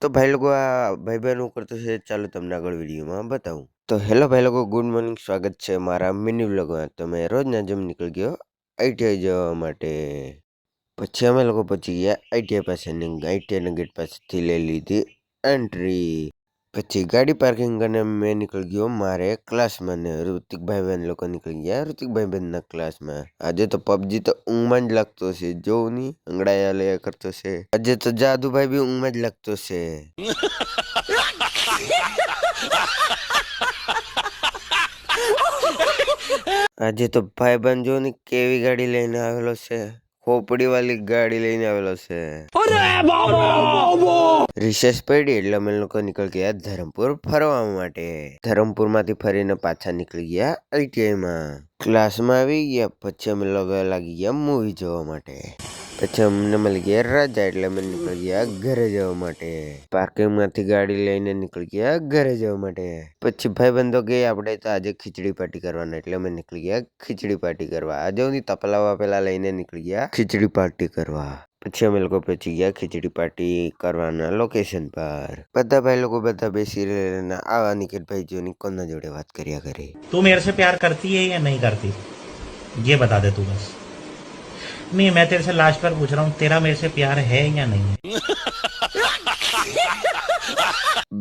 તો ભાઈ લોકો આ ભાઈ હું કરતો છે, ચાલો તમને આગળ વિડીયોમાં બતાવું. તો હેલો ભાઈ લોકો, ગુડ મોર્નિંગ, સ્વાગત છે મારા મિની વ્લોગમાં. તો મેં રોજના જેમ નીકળી ગયો આઈટીઆઈ જવા માટે. પછી અમે લોકો પહોંચી ગયા આઈટીઆઈ પાસે, આઈટીઆઈના ગેટ પાસેથી લઈ લીધી એન્ટ્રી. પછી ગાડી પાર્કિંગ કરીને મેં નીકળી ગયો મારે ક્લાસમાં, ને ઋતિકભાઈ બહેન લોકો નીકળી ગયા ઋતિકભાઈ બહેનના ક્લાસમાં. આજે તો પબજી તો ઊંઘમાં જ લાગતો છે, જોવું નહીં અંગડાયા લે કરતો છે. આજે તો જાદુભાઈ બી ઊંઘમાં જ લાગતો છે. આજે તો ભાઈબંધ જો ને કેવી ગાડી લઈને આવેલો છે, ખોપડી વાળી ગાડી લઈને આવેલો છે. રિસેસ પડી એટલે અમે લોકો નીકળી ગયા ધરમપુર ફરવા માટે. ધરમપુર માંથી ફરીને પાછા નીકળી ગયા આઈટીઆઈમાં. ક્લાસમાં આવી ગયા પછી અમે લોકો લાગી ગયા મૂવી જોવા માટે. પછી અમને મળી ગયા રજા એટલે અમે નીકળી ગયા ઘરે જવા માટે. પાર્કિંગ માંથી ગાડી લઈને નીકળી ગયા ઘરે જવા માટે. પછી ભાઈબંધો ગયા આપણે તો આજે ખીચડી પાર્ટી કરવાના, એટલે અમે નીકળી ગયા ખીચડી પાર્ટી કરવા. આજે હું તપલાવા પેલા લઈને નીકળી ગયા ખીચડી પાર્ટી કરવા. પછી અમે લોકો પહોંચી ગયા ખીચડી પાર્ટી કરવાના લોકેશન પર. બધા ભાઈ લોકો બધા બેસી રહેના આવા નિકેતભાઈ જો કોના જોડે વાત કર્યા કરે. तू मेरे से प्यार करती है या नहीं करती, ये बता दे तू बस. नहीं, मैं तेरे से लास्ट बार पूछ रहा हूँ, तेरा मेरे से प्यार है या नहीं है?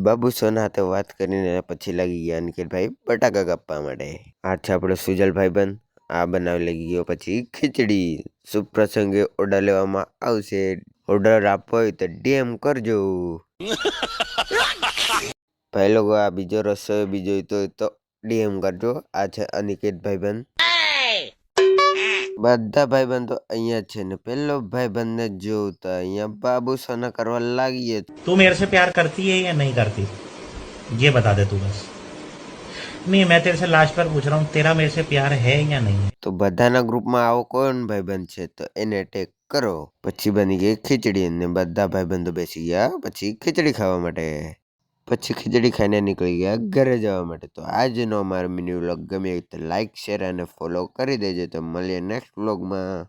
બાબુ સોના હાથે વાત કરીને પછી લાગી ગયા નિકેતભાઈ બટાકા કાપવા માટે. આ છે આપણે સુજલ ભાઈબંધ, આ બનાવી લાગી ગયો પછી ખીચડી. શુભ પ્રસંગે ઓર્ડર લેવામાં આવશે, ઓર્ડર આપવો હોય તો ડીએમ કરજો. ભાઈ લોકો આ બીજો રસ્તો બીજો તો ડીએમ કરજો. આ છે અનિકેત ભાઈબંધ. બધા ભાઈબંધો અહીંયા છે ને પેલો ભાઈબંધ ને જોવું તો અહીંયા બાબુ સોના કરવા લાગીએ. तू मेरे से प्यार करती है या नहीं करती, ये बता दे तू बस. नहीं, मैं तेरे से लास्ट बार पूछ रहा हूँ, तेरा मेरे से प्यार है या नहीं है? તો બધાના ગ્રુપમાં આવો કોણ ભાઈબંધ છે તો એને ટેગ કરો. પછી બની ગઈ ખીચડી અને બધા ભાઈબંધો બેસી ગયા પછી ખીચડી ખાવા માટે. પછી ખીચડી ખાઈને નીકળી ગયા ઘરે જવા માટે. તો આજનો અમારો મિની વ્લોગ ગમે તો લાઈક, શેર અને ફોલો કરી દેજો. તો મળીએ નેક્સ્ટ વ્લોગમાં.